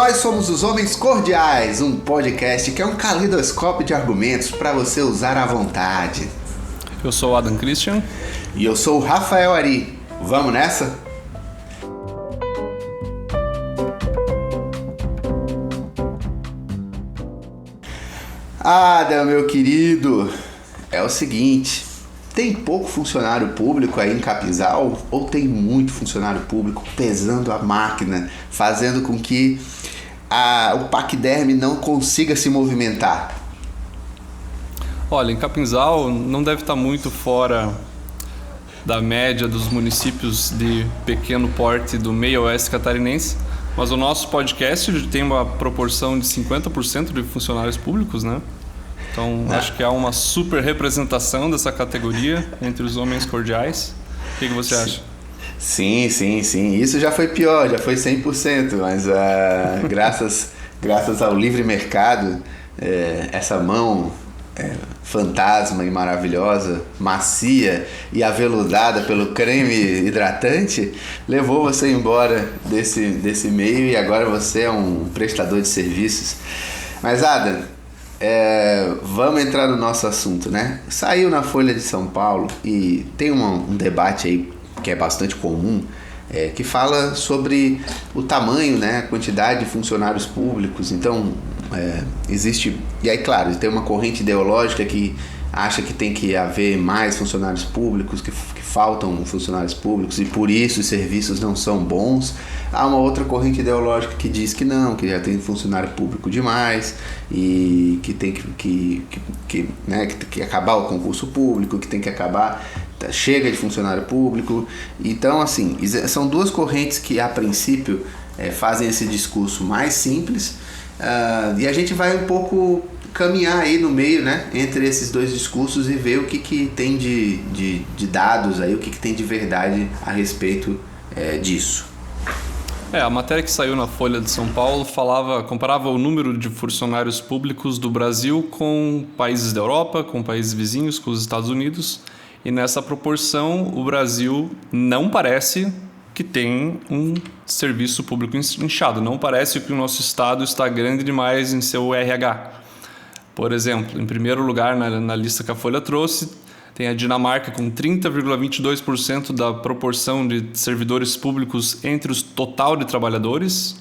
Nós somos os Homens Cordiais, um podcast que é um calidoscópio de argumentos para você usar à vontade. Eu sou o Adam Christian. E eu sou o Rafael Ari. Vamos nessa? Adam, meu querido, é o seguinte, tem pouco funcionário público aí em Capinzal ou tem muito funcionário público pesando a máquina, fazendo com que o paquiderme não consiga se movimentar? Olha, em Capinzal não deve estar muito fora da média dos municípios de pequeno porte do meio oeste catarinense, mas o nosso podcast tem uma proporção de 50% de funcionários públicos, né? Então, acho que há uma super representação dessa categoria entre os homens cordiais. O que você acha? Sim. Isso já foi pior, já foi 100%, mas graças ao livre mercado, essa mão fantasma e maravilhosa, macia e aveludada pelo creme hidratante, levou você embora desse meio e agora você é um prestador de serviços. Mas Adam, vamos entrar no nosso assunto, né? Saiu na Folha de São Paulo e tem um debate aí que é bastante comum, que fala sobre o tamanho, né, a quantidade de funcionários públicos. Então, existe... E aí, claro, tem uma corrente ideológica que acha que tem que haver mais funcionários públicos, que faltam funcionários públicos e por isso os serviços não são bons. Há uma outra corrente ideológica que diz que não, que já tem funcionário público demais e que tem que acabar o concurso público, que tem que acabar, chega de funcionário público. Então, assim, são duas correntes que a princípio fazem esse discurso mais simples, e a gente vai um pouco caminhar aí no meio, né, entre esses dois discursos e ver o que tem de dados aí, o que tem de verdade a respeito disso. A matéria que saiu na Folha de São Paulo comparava o número de funcionários públicos do Brasil com países da Europa, com países vizinhos, com os Estados Unidos, e nessa proporção o Brasil não parece que tem um serviço público inchado, não parece que o nosso estado está grande demais em seu RH. Por exemplo, em primeiro lugar na lista que a Folha trouxe, tem a Dinamarca com 30,22% da proporção de servidores públicos entre os total de trabalhadores.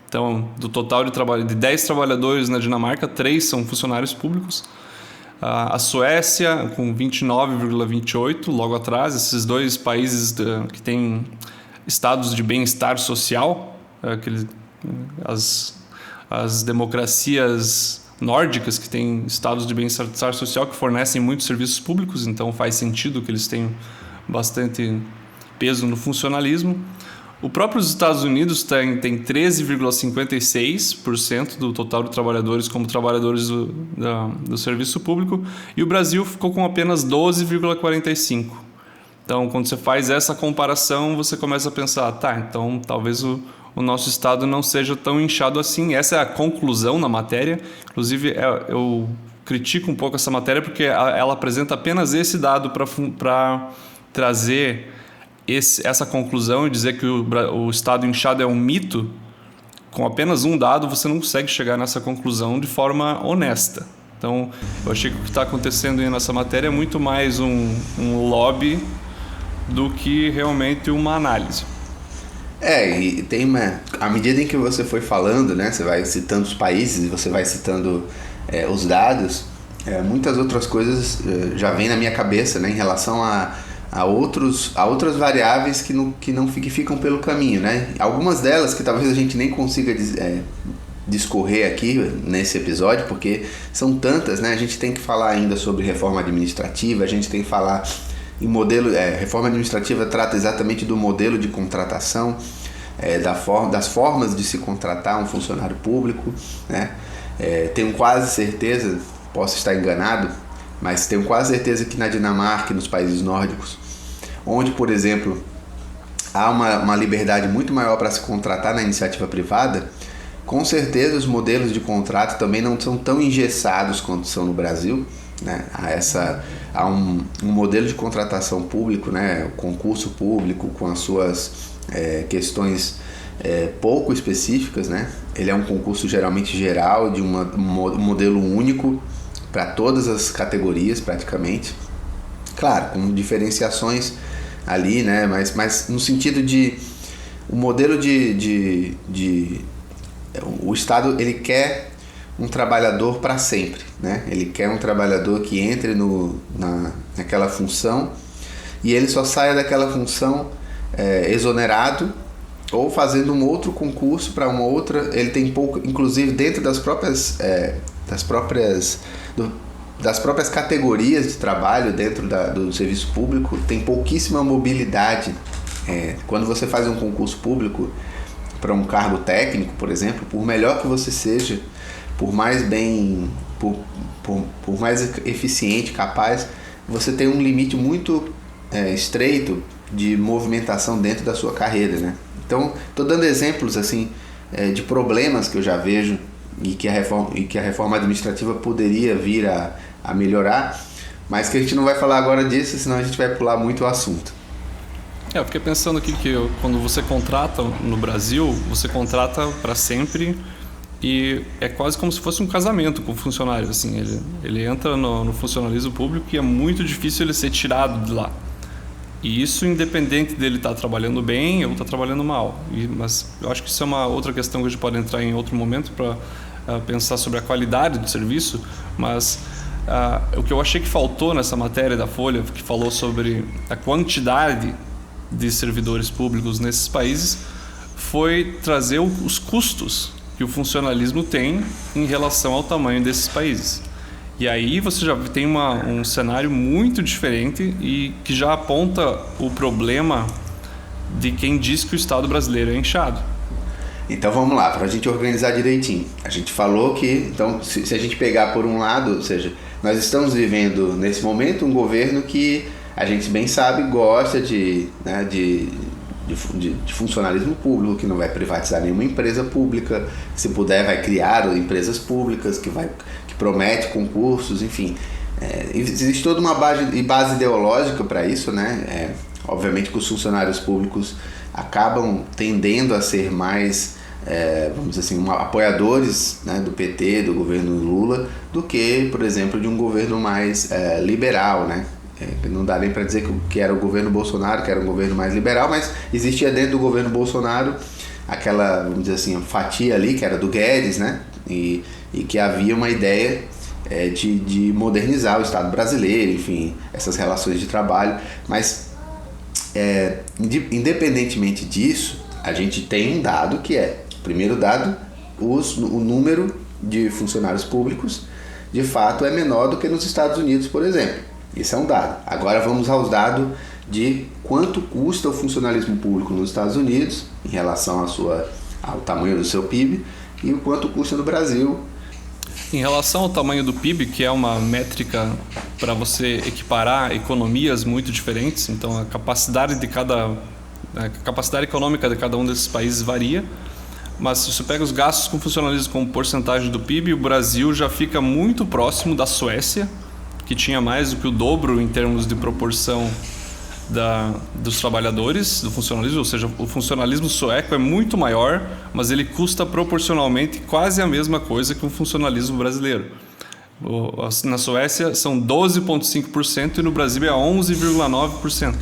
Então, do total de 10 trabalhadores na Dinamarca, 3 são funcionários públicos. A Suécia com 29,28%, logo atrás. Esses dois países que têm estados de bem-estar social, as democracias nórdicas que têm estados de bem-estar social que fornecem muitos serviços públicos, então faz sentido que eles tenham bastante peso no funcionalismo. O próprio Estados Unidos tem 13,56% do total de trabalhadores como trabalhadores do serviço público, e o Brasil ficou com apenas 12,45%. Então, quando você faz essa comparação, você começa a pensar, então talvez o nosso estado não seja tão inchado assim. Essa é a conclusão na matéria. Inclusive, eu critico um pouco essa matéria porque ela apresenta apenas esse dado para trazer essa conclusão e dizer que o estado inchado é um mito. Com apenas um dado, você não consegue chegar nessa conclusão de forma honesta. Então, eu achei que o que está acontecendo aí nessa matéria é muito mais um lobby do que realmente uma análise. E tem à medida em que você foi falando, né, você vai citando os países e você vai citando os dados, muitas outras coisas já vêm na minha cabeça, né, em relação a outras variáveis que ficam pelo caminho, né? Algumas delas que talvez a gente nem consiga discorrer aqui nesse episódio, porque são tantas, né? A gente tem que falar ainda sobre reforma administrativa, a gente tem que falar em modelo, reforma administrativa trata exatamente do modelo de contratação, das formas de se contratar um funcionário público, né? Tenho quase certeza, posso estar enganado, mas tenho quase certeza que na Dinamarca e nos países nórdicos, onde, por exemplo, há uma liberdade muito maior para se contratar na iniciativa privada, com certeza os modelos de contrato também não são tão engessados quanto são no Brasil, né? Há um modelo de contratação público, né? O concurso público com as suas questões pouco específicas, né? Ele é um concurso geralmente geral, de um modelo único para todas as categorias praticamente. Claro, com diferenciações ali, né? Mas no sentido de o modelo o Estado, ele quer um trabalhador para sempre, né? Ele quer um trabalhador que entre naquela função e ele só saia daquela função exonerado ou fazendo um outro concurso para uma outra. Ele tem pouco, inclusive dentro das próprias categorias de trabalho dentro do serviço público, tem pouquíssima mobilidade. Quando você faz um concurso público para um cargo técnico, por exemplo, por melhor que você seja, por mais eficiente, capaz, você tem um limite muito estreito de movimentação dentro da sua carreira, né? Então, estou dando exemplos assim de problemas que eu já vejo e que a reforma administrativa poderia vir a melhorar, mas que a gente não vai falar agora disso, senão a gente vai pular muito o assunto. Eu fiquei pensando aqui que quando você contrata no Brasil, você contrata para sempre e é quase como se fosse um casamento com o funcionário. Assim, ele entra no funcionalismo público e é muito difícil ele ser tirado de lá. E isso independente dele estar trabalhando bem ou estar trabalhando mal. Mas eu acho que isso é uma outra questão que a gente pode entrar em outro momento para pensar sobre a qualidade do serviço. Mas o que eu achei que faltou nessa matéria da Folha, que falou sobre a quantidade de servidores públicos nesses países, foi trazer os custos que o funcionalismo tem em relação ao tamanho desses países. E aí você já tem um cenário muito diferente e que já aponta o problema de quem diz que o Estado brasileiro é inchado. Então vamos lá, para a gente organizar direitinho. A gente falou que, então, se a gente pegar por um lado, ou seja, nós estamos vivendo nesse momento um governo que a gente bem sabe gosta de funcionalismo público, que não vai privatizar nenhuma empresa pública, se puder vai criar empresas públicas, que promete concursos, enfim. Existe toda uma base ideológica para isso, né? Obviamente que os funcionários públicos acabam tendendo a ser mais, vamos dizer assim, apoiadores, né, do PT, do governo Lula, do que, por exemplo, de um governo mais liberal, né? Não dá nem para dizer que era o governo Bolsonaro, que era um governo mais liberal, mas existia dentro do governo Bolsonaro aquela, vamos dizer assim, fatia ali, que era do Guedes, né? E que havia uma ideia de modernizar o Estado brasileiro, enfim, essas relações de trabalho. Mas, independentemente disso, a gente tem um dado que primeiro dado, o número de funcionários públicos, de fato, é menor do que nos Estados Unidos, por exemplo. Isso é um dado. Agora vamos aos dados de quanto custa o funcionalismo público nos Estados Unidos em relação ao tamanho do seu PIB e o quanto custa no Brasil. Em relação ao tamanho do PIB, que é uma métrica para você equiparar economias muito diferentes, então a capacidade econômica de cada um desses países varia, mas se você pega os gastos com funcionalismo como porcentagem do PIB, o Brasil já fica muito próximo da Suécia, que tinha mais do que o dobro em termos de proporção dos trabalhadores do funcionalismo, ou seja, o funcionalismo sueco é muito maior, mas ele custa proporcionalmente quase a mesma coisa que o funcionalismo brasileiro. Na Suécia são 12,5% e no Brasil é 11,9%.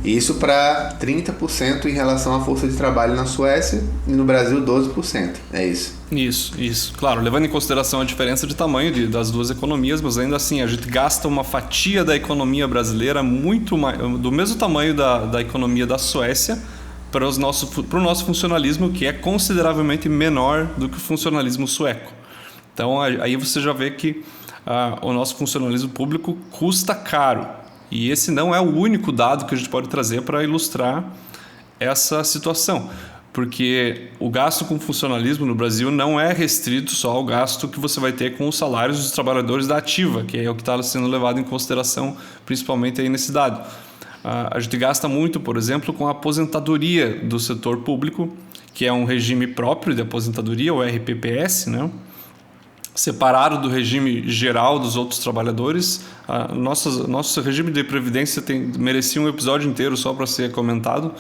Isso para 30% em relação à força de trabalho na Suécia e no Brasil 12%. É isso. Isso. Claro, levando em consideração a diferença de tamanho das duas economias, mas ainda assim a gente gasta uma fatia da economia brasileira muito do mesmo tamanho da economia da Suécia para o nosso funcionalismo, que é consideravelmente menor do que o funcionalismo sueco. Então aí você já vê que o nosso funcionalismo público custa caro. E esse não é o único dado que a gente pode trazer para ilustrar essa situação, porque o gasto com funcionalismo no Brasil não é restrito só ao gasto que você vai ter com os salários dos trabalhadores da ativa, que é o que está sendo levado em consideração principalmente aí nesse dado. A gente gasta muito, por exemplo, com a aposentadoria do setor público, que é um regime próprio de aposentadoria, o RPPS, né? Separado do regime geral dos outros trabalhadores. Nosso regime de previdência merecia um episódio inteiro só para ser comentado,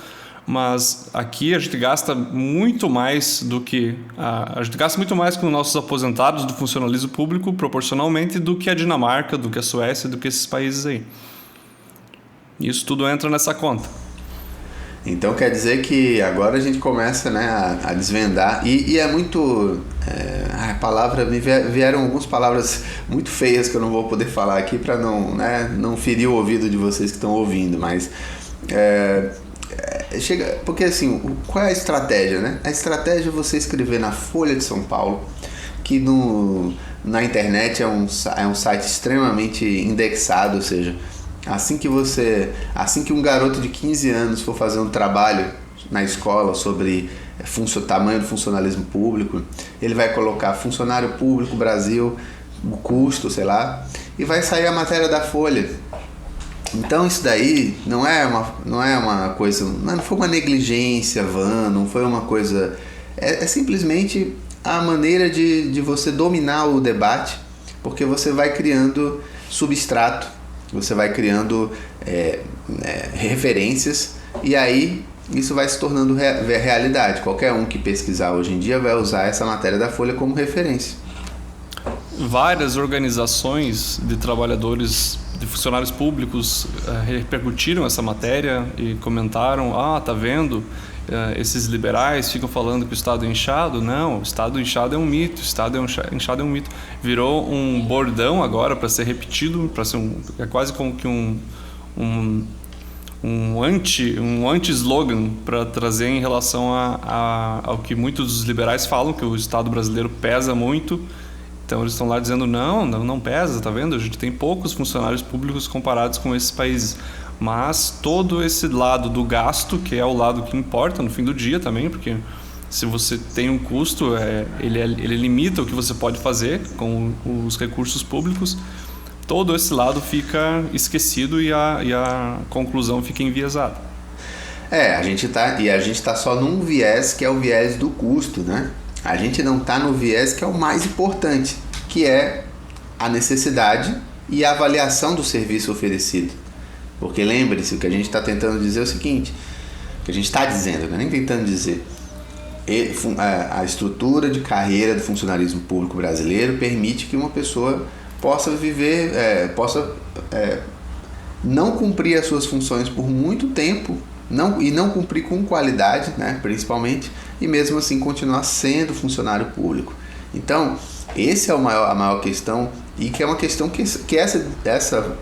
Mas aqui a gente gasta muito mais do que... A gente gasta muito mais com os nossos aposentados do funcionalismo público, proporcionalmente, do que a Dinamarca, do que a Suécia, do que esses países aí. Isso tudo entra nessa conta. Então quer dizer que agora a gente começa, né, a desvendar, e é muito... a palavra, vieram algumas palavras muito feias que eu não vou poder falar aqui para não, né, não ferir o ouvido de vocês que estão ouvindo, mas... chega, porque assim, qual é a estratégia, né? A estratégia é você escrever na Folha de São Paulo, que na internet é um site extremamente indexado, ou seja, assim que um garoto de 15 anos for fazer um trabalho na escola sobre tamanho do funcionalismo público, ele vai colocar funcionário público Brasil, o custo, sei lá, e vai sair a matéria da Folha. Então isso daí não é uma coisa, não foi uma negligência vã, não foi uma coisa, é simplesmente a maneira de você dominar o debate, porque você vai criando substrato, você vai criando referências, e aí isso vai se tornando realidade. Qualquer um que pesquisar hoje em dia vai usar essa matéria da Folha como referência. Várias organizações de trabalhadores, de funcionários públicos repercutiram essa matéria e comentaram: tá vendo? Esses liberais ficam falando que o Estado é inchado. Não, o Estado inchado é um mito, o Estado inchado é um mito. Virou um bordão agora para ser repetido, para ser é quase como que um anti-slogan para trazer em relação ao que muitos dos liberais falam, que o Estado brasileiro pesa muito. Então eles estão lá dizendo, não pesa, tá vendo? A gente tem poucos funcionários públicos comparados com esses países. Mas todo esse lado do gasto, que é o lado que importa no fim do dia também, porque se você tem um custo, ele limita o que você pode fazer com os recursos públicos, todo esse lado fica esquecido e a conclusão fica enviesada. A gente tá só num viés que é o viés do custo, né? A gente não está no viés que é o mais importante, que é a necessidade e a avaliação do serviço oferecido. Porque lembre-se, o que a gente está tentando dizer é o seguinte, o que a gente está dizendo, não é nem tentando dizer, a estrutura de carreira do funcionalismo público brasileiro permite que uma pessoa possa viver, não cumprir as suas funções por muito tempo, e não cumprir com qualidade, né, principalmente, e mesmo assim continuar sendo funcionário público. Então, esse é a maior questão, e que é uma questão que essa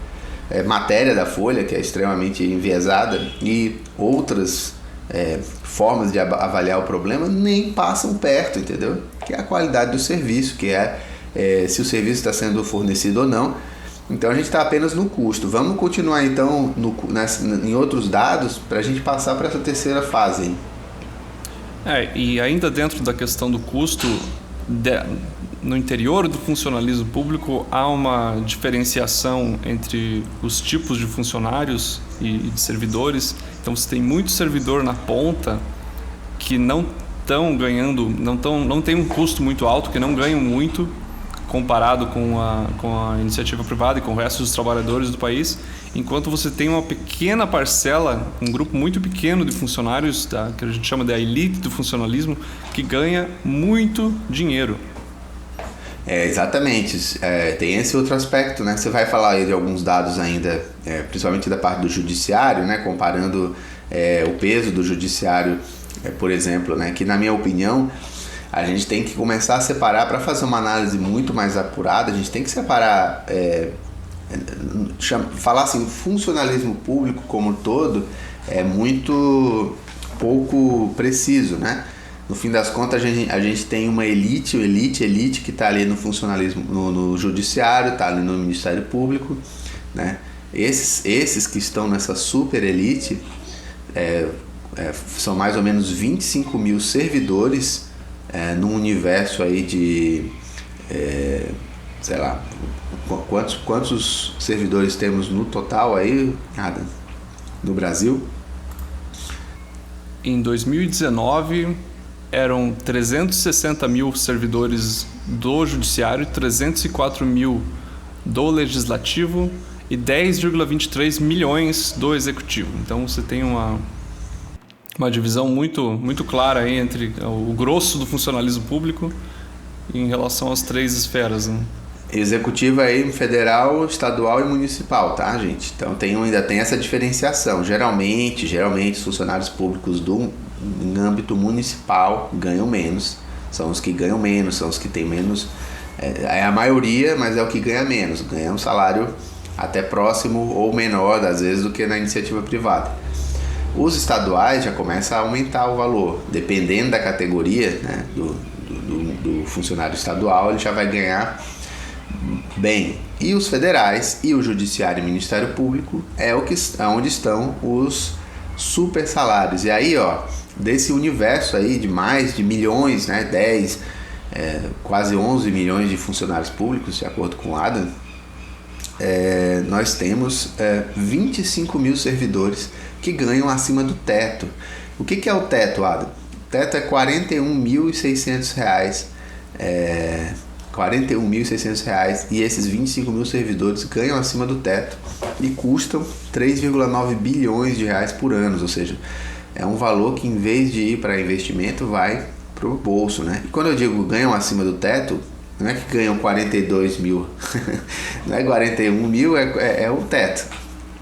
matéria da Folha, que é extremamente enviesada, e outras formas de avaliar o problema nem passam perto, entendeu? Que é a qualidade do serviço, que se o serviço está sendo fornecido ou não. Então a gente está apenas no custo. Vamos continuar então em outros dados para a gente passar para essa terceira fase, hein? E ainda dentro da questão do custo, no interior do funcionalismo público há uma diferenciação entre os tipos de funcionários e de servidores. Então você tem muito servidor na ponta que não estão ganhando, não tem um custo muito alto, que não ganham muito comparado com a iniciativa privada e com o resto dos trabalhadores do país, enquanto você tem uma pequena parcela, um grupo muito pequeno de funcionários, que a gente chama de elite do funcionalismo, que ganha muito dinheiro. Exatamente. Tem esse outro aspecto, né? Você vai falar aí de alguns dados ainda, principalmente da parte do judiciário, né? Comparando o peso do judiciário, por exemplo, né? Que na minha opinião a gente tem que começar a separar, para fazer uma análise muito mais apurada, a gente tem que separar, falar assim, o funcionalismo público como um todo é muito pouco preciso, né? No fim das contas, a gente tem uma elite que está ali no funcionalismo, no judiciário, está ali no Ministério Público, né? Esses que estão nessa super elite são mais ou menos 25 mil servidores, num universo aí de, sei lá, quantos servidores temos no total aí, Adam, no Brasil? Em 2019, eram 360 mil servidores do Judiciário, 304 mil do Legislativo e 10,23 milhões do Executivo. Então você tem uma divisão muito clara aí entre o grosso do funcionalismo público em relação às 3 esferas, né? Executiva aí, federal, estadual e municipal, tá, gente? Então ainda tem essa diferenciação. Geralmente os funcionários públicos em âmbito municipal ganham menos. São os que ganham menos, são os que têm menos. É a maioria, mas é o que ganha menos. Ganha um salário até próximo ou menor, às vezes, do que na iniciativa privada. Os estaduais já começam a aumentar o valor. Dependendo da categoria, né, do funcionário estadual, ele já vai ganhar bem. E os federais e o judiciário e o Ministério Público onde estão os super salários. E aí, desse universo aí de mais de milhões, né, quase 11 milhões de funcionários públicos, de acordo com o Adam, nós temos 25 mil servidores que ganham acima do teto. O que é o teto, Adam? O teto é R$ 41.600. R$ 41.600, e esses 25 mil servidores ganham acima do teto e custam 3,9 bilhões de reais por ano, ou seja, é um valor que, em vez de ir para investimento, vai para o bolso, né? E quando eu digo ganham acima do teto, não é que ganham 42 mil, não é 41 mil, é o teto.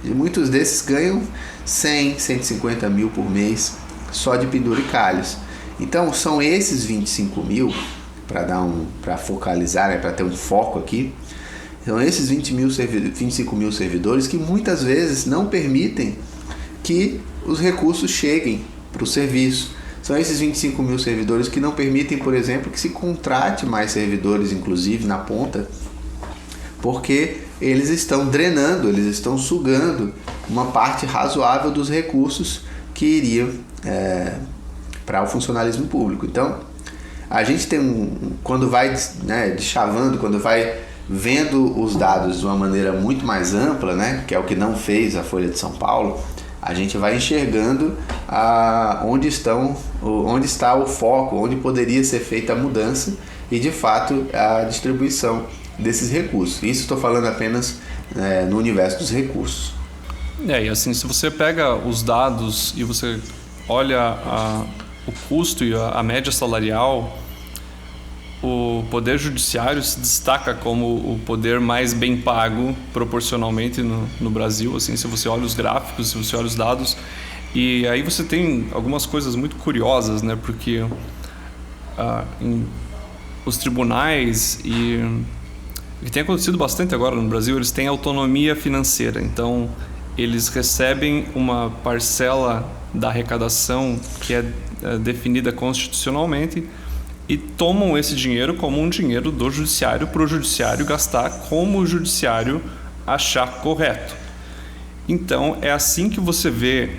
E muitos desses ganham 100, 150 mil por mês só de penduricalhos. Então são esses 25 mil, para focalizar, né, para ter um foco aqui, são esses 25 mil servidores que muitas vezes não permitem que os recursos cheguem para o serviço. São esses 25 mil servidores que não permitem, por exemplo, que se contrate mais servidores, inclusive na ponta, porque eles estão drenando, eles estão sugando uma parte razoável dos recursos que iriam para o funcionalismo público. Então, a gente tem quando vai, né, deschavando, quando vai vendo os dados de uma maneira muito mais ampla, né, que é o que não fez a Folha de São Paulo, a gente vai enxergando onde está o foco, onde poderia ser feita a mudança e, de fato, a distribuição desses recursos. Isso estou falando apenas no universo dos recursos. E assim, se você pega os dados e você olha o custo e a média salarial, o poder judiciário se destaca como o poder mais bem pago proporcionalmente no Brasil. Assim, se você olha os gráficos, se você olha os dados, e aí você tem algumas coisas muito curiosas, né? Porque os tribunais, e tem acontecido bastante agora no Brasil, eles têm autonomia financeira. Então eles recebem uma parcela da arrecadação que é definida constitucionalmente e tomam esse dinheiro como um dinheiro do judiciário para o judiciário gastar como o judiciário achar correto. Então é assim que você vê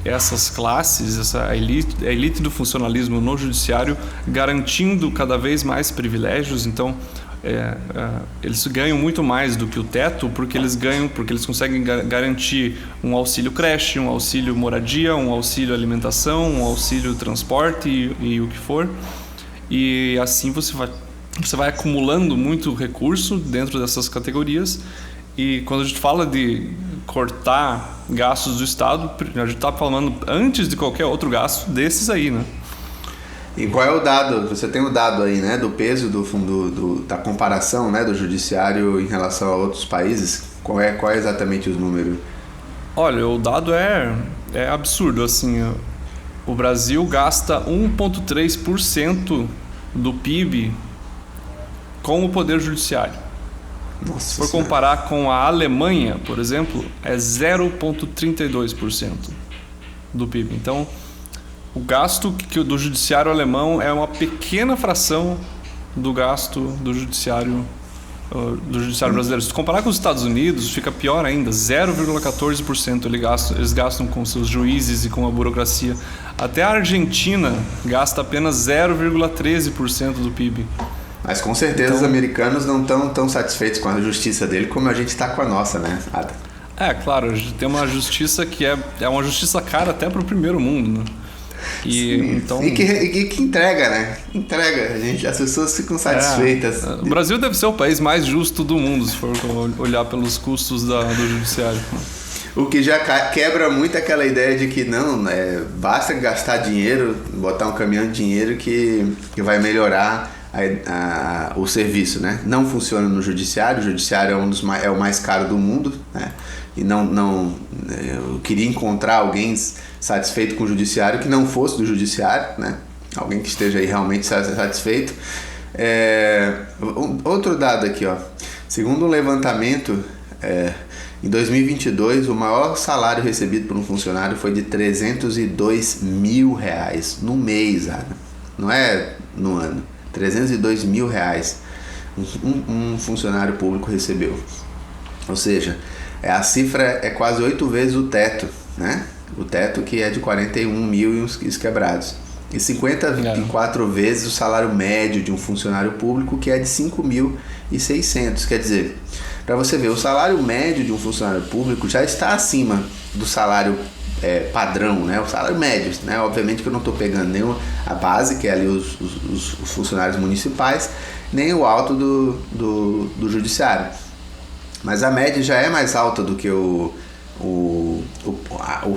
essas classes, a elite do funcionalismo no judiciário garantindo cada vez mais privilégios. Então eles ganham muito mais do que o teto, porque eles conseguem garantir um auxílio creche, um auxílio moradia, um auxílio alimentação, um auxílio transporte e o que for. E assim você vai acumulando muito recurso dentro dessas categorias. E quando a gente fala de cortar gastos do Estado, a gente está falando antes de qualquer outro gasto desses aí, né? E qual é o dado? Você tem o dado aí, né, do peso da comparação, né, do judiciário em relação a outros países? Qual é exatamente os números? Olha, o dado é absurdo, assim. O Brasil gasta 1,3% do PIB com o poder judiciário. Nossa, se for comparar com a Alemanha, por exemplo, é 0,32% do PIB. Então, o gasto do judiciário alemão é uma pequena fração do gasto do judiciário brasileiro. Se comparar com os Estados Unidos, fica pior ainda, 0,14% eles gastam com seus juízes e com a burocracia. Até a Argentina gasta apenas 0,13% do PIB. Mas com certeza os americanos não estão tão satisfeitos com a justiça dele como a gente está com a nossa, né, Ada? Claro, a gente tem uma justiça que é uma justiça cara até para o primeiro mundo, né? Então... E que entrega, né? Entrega, as pessoas ficam satisfeitas. O Brasil deve ser o país mais justo do mundo, se for olhar pelos custos do judiciário. O que já quebra muito aquela ideia de que não, basta gastar dinheiro, botar um caminhão de dinheiro que vai melhorar o serviço, né? Não funciona no judiciário. O judiciário é o mais caro do mundo, né? E eu queria encontrar alguém satisfeito com o judiciário que não fosse do judiciário, né? Alguém que esteja aí realmente satisfeito. Outro dado aqui, ó. Segundo um levantamento, em 2022, o maior salário recebido por um funcionário foi de R$302 mil no mês, não é no ano. R$302 mil um funcionário público recebeu. Ou seja, a cifra é quase 8 vezes o teto, né? O teto que é de 41 mil e uns quebrados. E 54 vezes o salário médio de um funcionário público, que é de 5.600. Quer dizer, para você ver, o salário médio de um funcionário público já está acima do salário padrão, né? O salário médio, né? Obviamente que eu não estou pegando nem a base, que é ali os funcionários municipais, nem o alto do judiciário. Mas a média já é mais alta do que o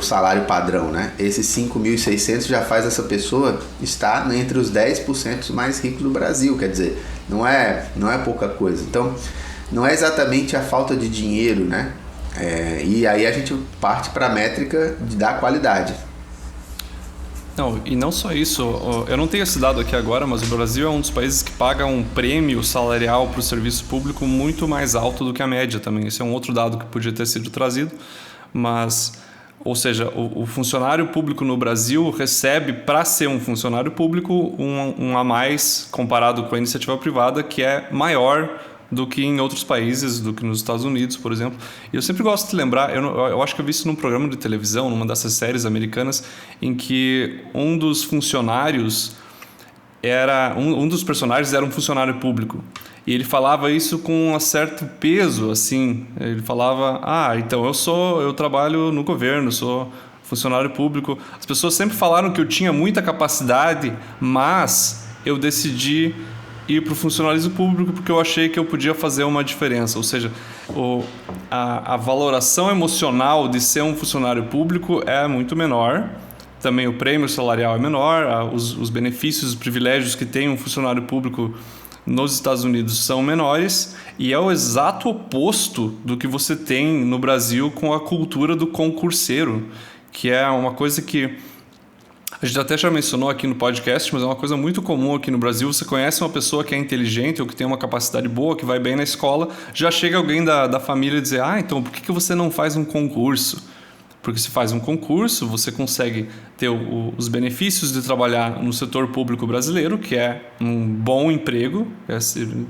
salário padrão, né? Esses 5.600 já faz essa pessoa estar entre os 10% mais ricos do Brasil, quer dizer, não é pouca coisa. Então, não é exatamente a falta de dinheiro, né? E aí a gente parte para a métrica da qualidade. Não, e não só isso, eu não tenho esse dado aqui agora, mas o Brasil é um dos países que paga um prêmio salarial para o serviço público muito mais alto do que a média também. Esse é um outro dado que podia ter sido trazido, mas, ou seja, o funcionário público no Brasil recebe, para ser um funcionário público, um a mais comparado com a iniciativa privada, que é maior do que em outros países, do que nos Estados Unidos, por exemplo. E eu sempre gosto de lembrar, eu acho que eu vi isso num programa de televisão, numa dessas séries americanas, em que um dos funcionários um dos personagens era um funcionário público. E ele falava isso com um certo peso, assim. Ele falava, então eu trabalho no governo, sou funcionário público. As pessoas sempre falaram que eu tinha muita capacidade, mas eu decidi ir para o funcionalismo público porque eu achei que eu podia fazer uma diferença. Ou seja, a valoração emocional de ser um funcionário público é muito menor. Também o prêmio salarial é menor, os benefícios, os privilégios que tem um funcionário público nos Estados Unidos são menores, e é o exato oposto do que você tem no Brasil com a cultura do concurseiro, que é uma coisa que a gente até já mencionou aqui no podcast, mas é uma coisa muito comum aqui no Brasil. Você conhece uma pessoa que é inteligente ou que tem uma capacidade boa, que vai bem na escola, já chega alguém da família e dizer, então por que você não faz um concurso? Porque se faz um concurso, você consegue ter os benefícios de trabalhar no setor público brasileiro, que é um bom emprego,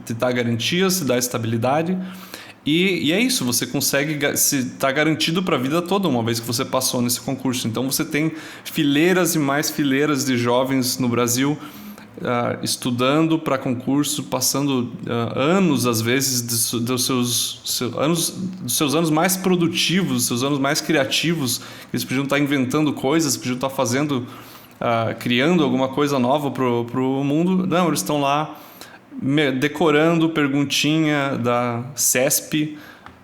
te dá garantias, te dá estabilidade. E é isso, você consegue estar garantido para a vida toda uma vez que você passou nesse concurso. Então você tem fileiras e mais fileiras de jovens no Brasil estudando para concurso, passando anos, às vezes, dos seus anos mais produtivos, dos seus anos mais criativos. Eles podiam estar inventando coisas, podiam estar criando alguma coisa nova para o mundo. Não, eles estão lá decorando perguntinha da CESP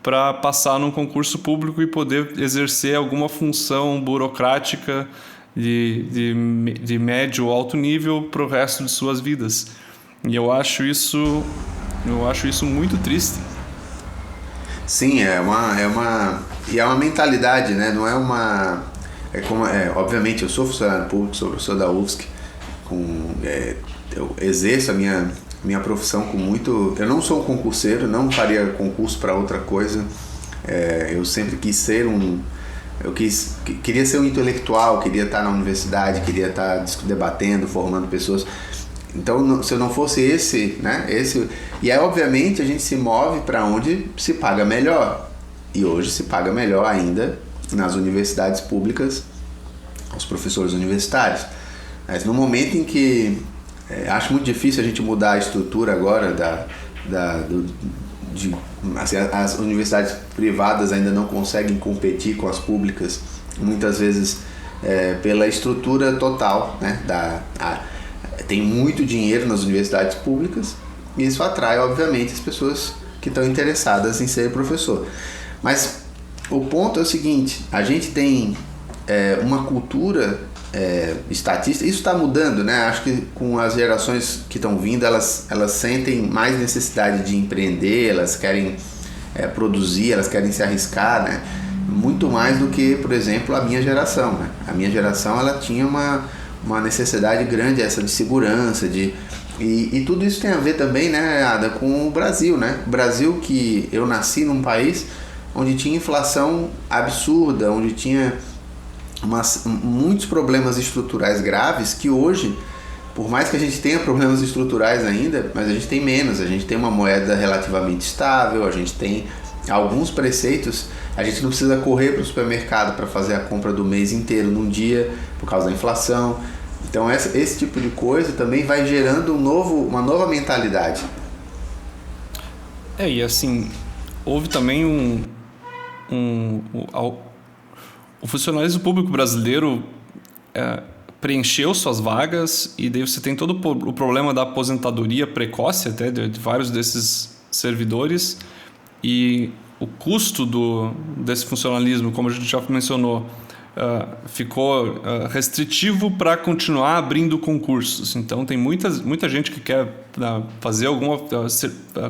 para passar num concurso público e poder exercer alguma função burocrática de médio ou alto nível para o resto de suas vidas. E eu acho isso muito triste. Sim, é uma mentalidade, né? Não é uma... obviamente, eu sou funcionário público, sou professor da UFSC, eu exerço a minha profissão com muito... Eu não sou um concurseiro, não faria concurso para outra coisa. Eu sempre quis ser queria ser um intelectual, queria estar na universidade, queria estar debatendo, formando pessoas. Então, se eu não fosse esse, né? E aí, obviamente, a gente se move para onde se paga melhor. E hoje se paga melhor ainda nas universidades públicas, aos professores universitários. Mas no momento em que... acho muito difícil a gente mudar a estrutura agora as universidades privadas ainda não conseguem competir com as públicas, muitas vezes pela estrutura total, né? Tem muito dinheiro nas universidades públicas e isso atrai, obviamente, as pessoas que estão interessadas em ser professor. Mas o ponto é o seguinte, a gente tem uma cultura estatista, isso está mudando, né? Acho que com as gerações que estão vindo, elas sentem mais necessidade de empreender, elas querem produzir, elas querem se arriscar, né? Muito mais do que, por exemplo, a minha geração, né? A minha geração, ela tinha uma necessidade grande, essa de segurança, e tudo isso tem a ver também, né, Ada, com o Brasil, né? O Brasil, que eu nasci num país onde tinha inflação absurda, onde tinha muitos problemas estruturais graves, que hoje, por mais que a gente tenha problemas estruturais ainda, mas a gente tem menos, a gente tem uma moeda relativamente estável, a gente tem alguns preceitos, a gente não precisa correr para o supermercado para fazer a compra do mês inteiro num dia por causa da inflação. Então esse tipo de coisa também vai gerando uma nova mentalidade. E assim, houve também o funcionalismo público brasileiro preencheu suas vagas, e daí você tem todo o problema da aposentadoria precoce até de vários desses servidores, e o custo desse funcionalismo, como a gente já mencionou, ficou restritivo para continuar abrindo concursos. Então tem muita gente que quer fazer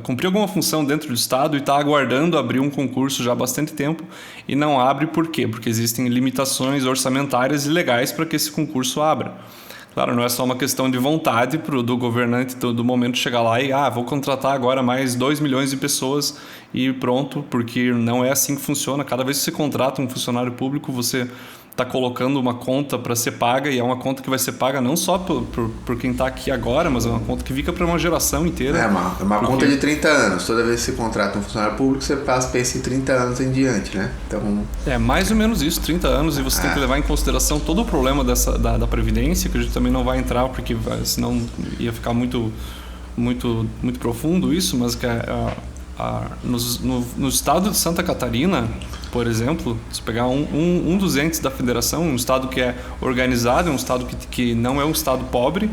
cumprir alguma função dentro do Estado e está aguardando abrir um concurso já há bastante tempo, e não abre. Por quê? Porque existem limitações orçamentárias e legais para que esse concurso abra. Claro, não é só uma questão de vontade do governante do momento chegar lá e vou contratar agora mais 2 milhões de pessoas e pronto, porque não é assim que funciona. Cada vez que você contrata um funcionário público, você está colocando uma conta para ser paga, e é uma conta que vai ser paga não só por quem está aqui agora, mas é uma conta que fica para uma geração inteira. É uma conta de 30 anos. Toda vez que você contrata um funcionário público, você pensa em 30 anos em diante, né? Então... É mais ou menos isso, 30 anos, e você tem que levar em consideração todo o problema da Previdência, que a gente também não vai entrar, porque senão ia ficar muito, muito, muito profundo isso, mas que no estado de Santa Catarina, por exemplo, se pegar um dos entes da federação, um estado que é organizado, um estado que não é um estado pobre,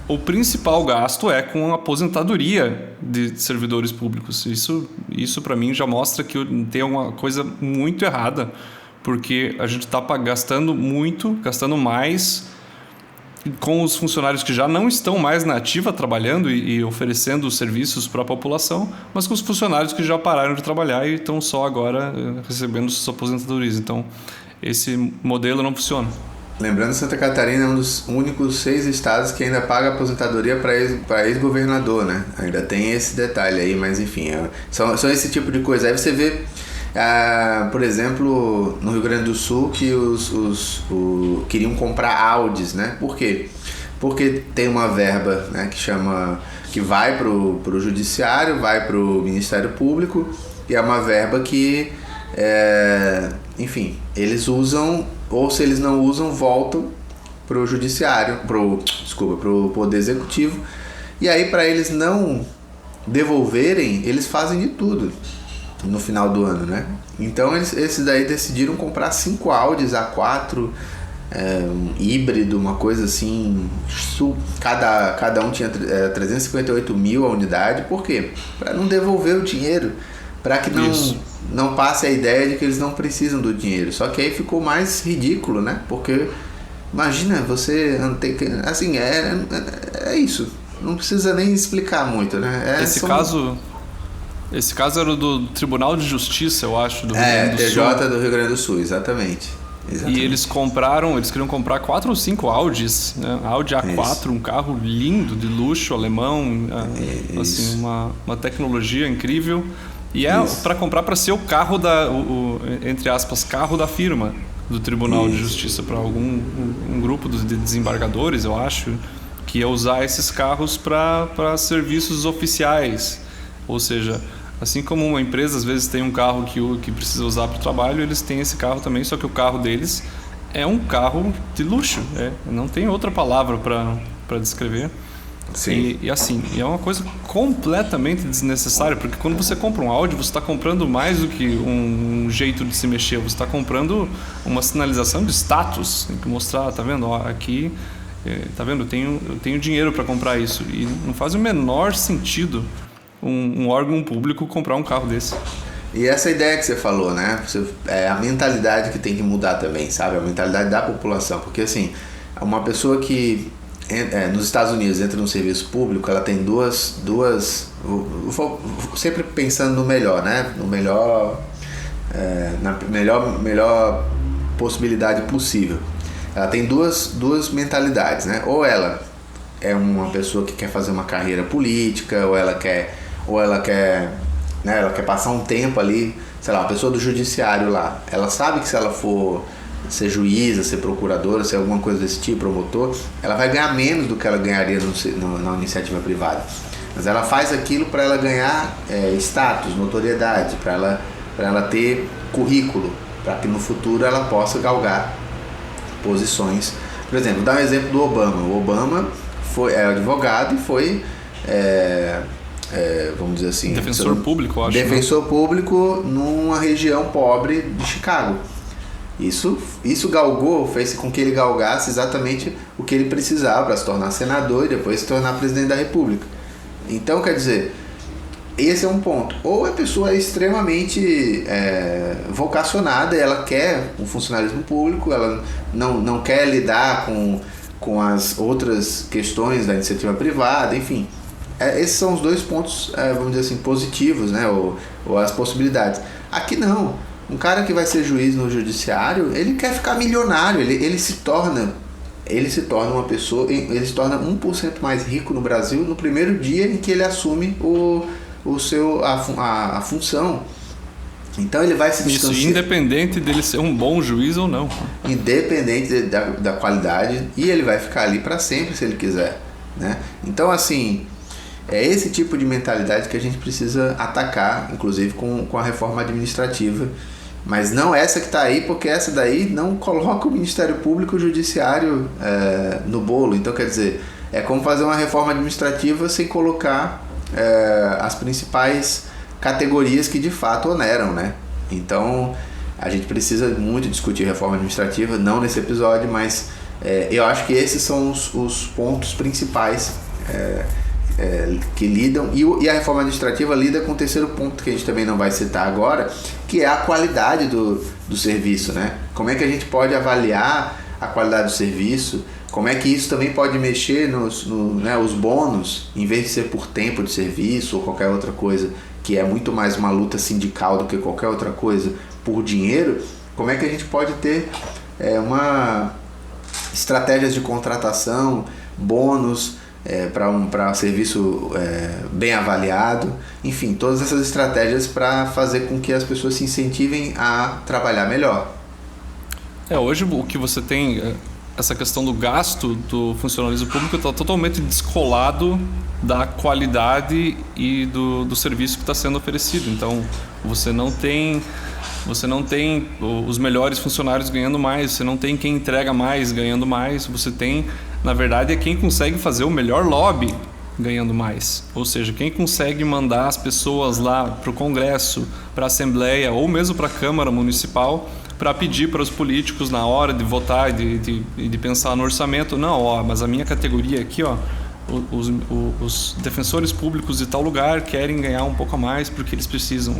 o principal gasto é com a aposentadoria de servidores públicos. Isso para mim já mostra que tem alguma coisa muito errada, porque a gente está gastando mais com os funcionários que já não estão mais na ativa trabalhando e oferecendo serviços para a população, mas com os funcionários que já pararam de trabalhar e estão só agora recebendo suas aposentadorias. Então, esse modelo não funciona. Lembrando, Santa Catarina é um dos únicos 6 estados que ainda paga aposentadoria para ex-governador, né? Ainda tem esse detalhe aí, mas enfim, são esse tipo de coisa. Aí você vê, por exemplo, no Rio Grande do Sul, que queriam comprar Audis, né? Por quê? Porque tem uma verba, né, que vai pro Judiciário, vai pro Ministério Público, e é uma verba que, enfim, eles usam, ou se eles não usam, voltam pro Judiciário, pro Poder Executivo, e aí para eles não devolverem, eles fazem de tudo no final do ano, né? Então esses daí decidiram comprar 5 Audis A4, um híbrido, uma coisa assim, cada um tinha 358 mil a unidade. Por quê? Para não devolver o dinheiro, para que não passe a ideia de que eles não precisam do dinheiro. Só que aí ficou mais ridículo, né? Porque imagina, você tem que, assim, é isso, não precisa nem explicar muito, né? Esse caso era do Tribunal de Justiça, eu acho, do Rio Grande do Sul. TJ do Rio Grande do Sul, exatamente. E eles queriam comprar 4 ou 5 Audis, né? Audi A4, isso. Um carro lindo, de luxo, alemão, assim, uma tecnologia incrível. E para comprar para ser o carro entre aspas, carro da firma do Tribunal de Justiça, para um grupo de desembargadores, eu acho, que ia usar esses carros para serviços oficiais. Ou seja, assim como uma empresa às vezes tem um carro que precisa usar para o trabalho, eles têm esse carro também, só que o carro deles é um carro de luxo. Não tem outra palavra para descrever. Sim. E assim, é uma coisa completamente desnecessária, porque quando você compra um Audi, você está comprando mais do que um jeito de se mexer, você está comprando uma sinalização de status. Tem que mostrar, tá vendo? Ó, aqui, tá vendo? Eu tenho dinheiro para comprar isso. E não faz o menor sentido um órgão público comprar um carro desse. E essa ideia que você falou, né? É a mentalidade que tem que mudar também, sabe? A mentalidade da população. Porque, assim, uma pessoa que nos Estados Unidos entra no serviço público, ela tem sempre pensando no melhor, né? No melhor, na melhor possibilidade possível. Ela tem duas mentalidades, né? Ou ela é uma pessoa que quer fazer uma carreira política, ou ela quer, né, ela quer passar um tempo ali, sei lá, uma pessoa do judiciário lá. Ela sabe que se ela for ser juíza, ser procuradora, ser alguma coisa desse tipo, promotor, ela vai ganhar menos do que ela ganharia na iniciativa privada. Mas ela faz aquilo para ela ganhar status, notoriedade, para ela ter currículo, para que no futuro ela possa galgar posições. Por exemplo, vou dar um exemplo do Obama. O Obama é advogado e foi, vamos dizer assim... Defensor público, eu acho. Defensor público numa região pobre de Chicago. Isso galgou, fez com que ele galgasse exatamente o que ele precisava para se tornar senador e depois se tornar presidente da República. Então, quer dizer, esse é um ponto. Ou a pessoa é extremamente vocacionada, ela quer o funcionalismo público, ela não quer lidar com as outras questões da iniciativa privada, enfim. Esses são os dois pontos, vamos dizer assim, positivos, né? Ou as possibilidades. Aqui não. Um cara que vai ser juiz no judiciário, ele quer ficar milionário, ele se torna uma pessoa, ele se torna 1% mais rico no Brasil no primeiro dia em que ele assume a função. Então ele vai se distanciar. Isso, independente dele ser um bom juiz ou não. Independente da qualidade, e ele vai ficar ali para sempre se ele quiser, né? Então, assim, é esse tipo de mentalidade que a gente precisa atacar, inclusive com a reforma administrativa. Mas não essa que está aí, porque essa daí não coloca o Ministério Público e o Judiciário no bolo. Então, quer dizer, é como fazer uma reforma administrativa sem colocar as principais categorias que de fato oneram, né? Então, a gente precisa muito discutir reforma administrativa, não nesse episódio, mas eu acho que esses são os pontos principais que lidam, e a reforma administrativa lida com o terceiro ponto que a gente também não vai citar agora, que é a qualidade do serviço, né? Como é que a gente pode avaliar a qualidade do serviço, como é que isso também pode mexer os bônus, em vez de ser por tempo de serviço ou qualquer outra coisa, que é muito mais uma luta sindical do que qualquer outra coisa, por dinheiro. Como é que a gente pode ter estratégias de contratação, bônus, para serviço bem avaliado, enfim, todas essas estratégias para fazer com que as pessoas se incentivem a trabalhar melhor. Hoje o que você tem, essa questão do gasto do funcionalismo público está totalmente descolado da qualidade e do serviço que está sendo oferecido. Então você não tem os melhores funcionários ganhando mais, você não tem quem entrega mais ganhando mais, você tem, na verdade, quem consegue fazer o melhor lobby ganhando mais. Ou seja, quem consegue mandar as pessoas lá para o Congresso, para a Assembleia ou mesmo para a Câmara Municipal para pedir para os políticos na hora de votar e de pensar no orçamento, não, mas a minha categoria aqui, os defensores públicos de tal lugar querem ganhar um pouco a mais porque eles precisam,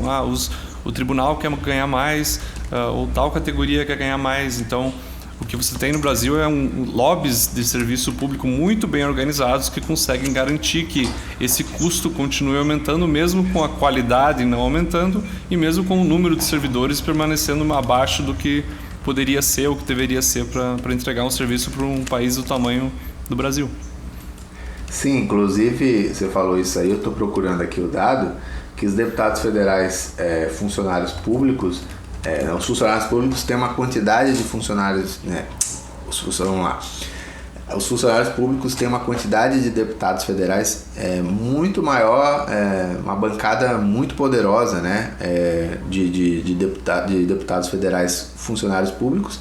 o tribunal quer ganhar mais, ou tal categoria quer ganhar mais. Então, o que você tem no Brasil é lobbies de serviço público muito bem organizados que conseguem garantir que esse custo continue aumentando, mesmo com a qualidade não aumentando e mesmo com o número de servidores permanecendo abaixo do que poderia ser ou que deveria ser para entregar um serviço para um país do tamanho do Brasil. Sim, inclusive você falou isso aí, eu estou procurando aqui o dado, que os deputados federais, funcionários públicos, os funcionários públicos têm uma quantidade de funcionários, né? Os funcionários públicos têm uma quantidade de deputados federais muito maior, uma bancada muito poderosa, né? De deputados federais funcionários públicos,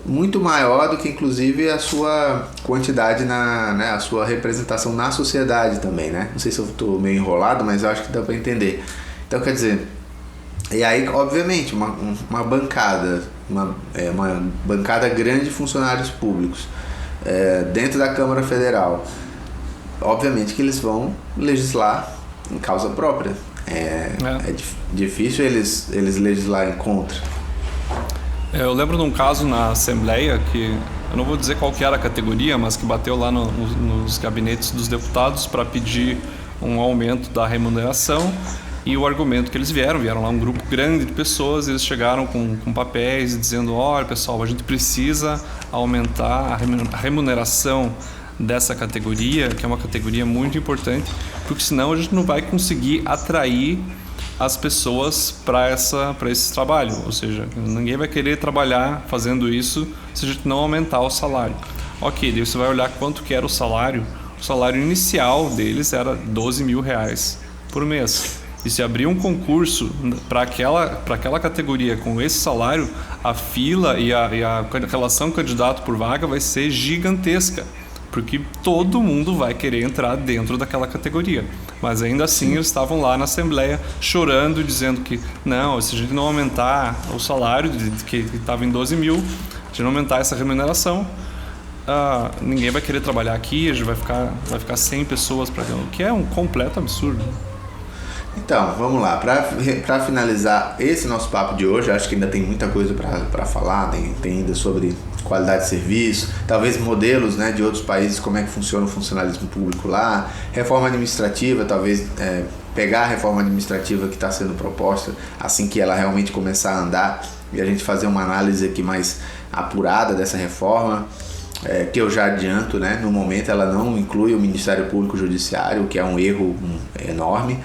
muito maior do que inclusive a sua quantidade a sua representação na sociedade também, né? Não sei se eu estou meio enrolado, mas eu acho que dá para entender. Então, quer dizer, e aí, obviamente, uma bancada, uma bancada grande de funcionários públicos dentro da Câmara Federal, obviamente que eles vão legislar em causa própria. É difícil eles legislarem contra. Eu lembro de um caso na Assembleia que, eu não vou dizer qual que era a categoria, mas que bateu lá nos gabinetes dos deputados para pedir um aumento da remuneração, e o argumento que eles vieram lá um grupo grande de pessoas, eles chegaram com papéis dizendo: olha pessoal, a gente precisa aumentar a remuneração dessa categoria, que é uma categoria muito importante, porque senão a gente não vai conseguir atrair as pessoas para esse trabalho, ou seja, ninguém vai querer trabalhar fazendo isso se a gente não aumentar o salário. Ok, daí você vai olhar quanto que era o salário inicial deles era R$12.000 por mês. E se abrir um concurso para aquela categoria com esse salário, a fila e a relação candidato por vaga vai ser gigantesca, porque todo mundo vai querer entrar dentro daquela categoria. Mas ainda assim eles estavam lá na Assembleia chorando, dizendo que não, se a gente não aumentar o salário que estava em 12 mil, se a gente não aumentar essa remuneração, ninguém vai querer trabalhar aqui, a gente vai ficar 100 pessoas para o que é um completo absurdo. Então, vamos lá. Para finalizar esse nosso papo de hoje, acho que ainda tem muita coisa para falar, tem ainda sobre qualidade de serviço, talvez modelos, né, de outros países, como é que funciona o funcionalismo público lá, reforma administrativa, talvez pegar a reforma administrativa que está sendo proposta assim que ela realmente começar a andar e a gente fazer uma análise aqui mais apurada dessa reforma. Que eu já adianto, né, no momento ela não inclui o Ministério Público Judiciário, o que é um erro enorme.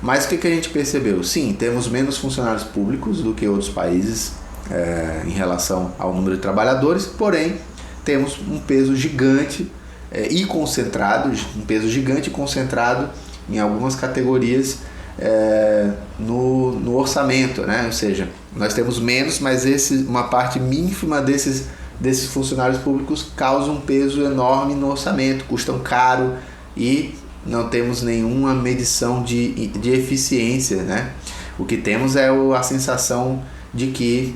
Mas o que a gente percebeu? Sim, temos menos funcionários públicos do que outros países em relação ao número de trabalhadores, porém temos um peso gigante e concentrado em algumas categorias no orçamento, né? Ou seja, nós temos menos, mas uma parte ínfima desses funcionários públicos causa um peso enorme no orçamento, custam caro e não temos nenhuma medição de eficiência, né? O que temos é a sensação de que,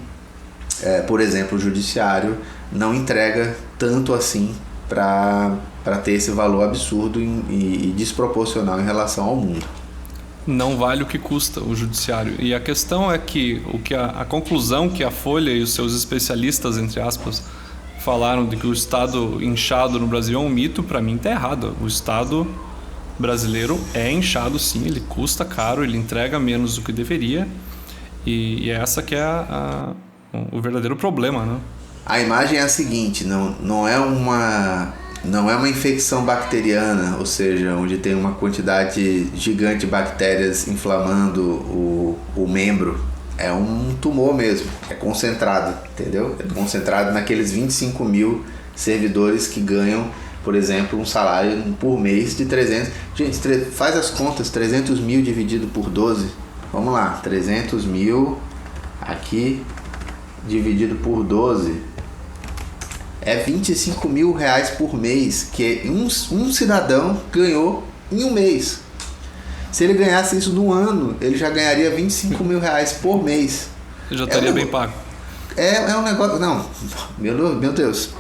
por exemplo, o judiciário não entrega tanto assim para ter esse valor absurdo e desproporcional em relação ao mundo. Não vale o que custa o judiciário. E a questão é que a conclusão que a Folha e os seus especialistas, entre aspas, falaram de que o Estado inchado no Brasil é um mito, para mim está errado. O Estado brasileiro é inchado sim, ele custa caro, ele entrega menos do que deveria, e essa que é o verdadeiro problema, né? A imagem é a seguinte, não é uma infecção bacteriana, ou seja, onde tem uma quantidade gigante de bactérias inflamando o membro. É um tumor mesmo, é concentrado, entendeu? É concentrado naqueles 25 mil servidores que ganham, por exemplo, um salário por mês de 300... Gente, faz as contas, 300 mil dividido por 12. Vamos lá, 300 mil aqui dividido por 12. É 25 mil reais por mês que um cidadão ganhou em um mês. Se ele ganhasse isso no ano, ele já ganharia 25 mil reais por mês. Já estaria bem pago. É um negócio... Não, meu Deus.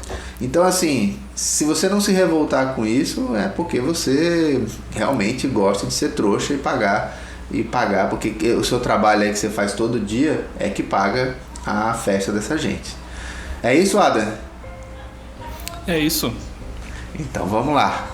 Então, assim, se você não se revoltar com isso, é porque você realmente gosta de ser trouxa e pagar, porque o seu trabalho aí que você faz todo dia é que paga a festa dessa gente. É isso, Adam? É isso. Então, vamos lá.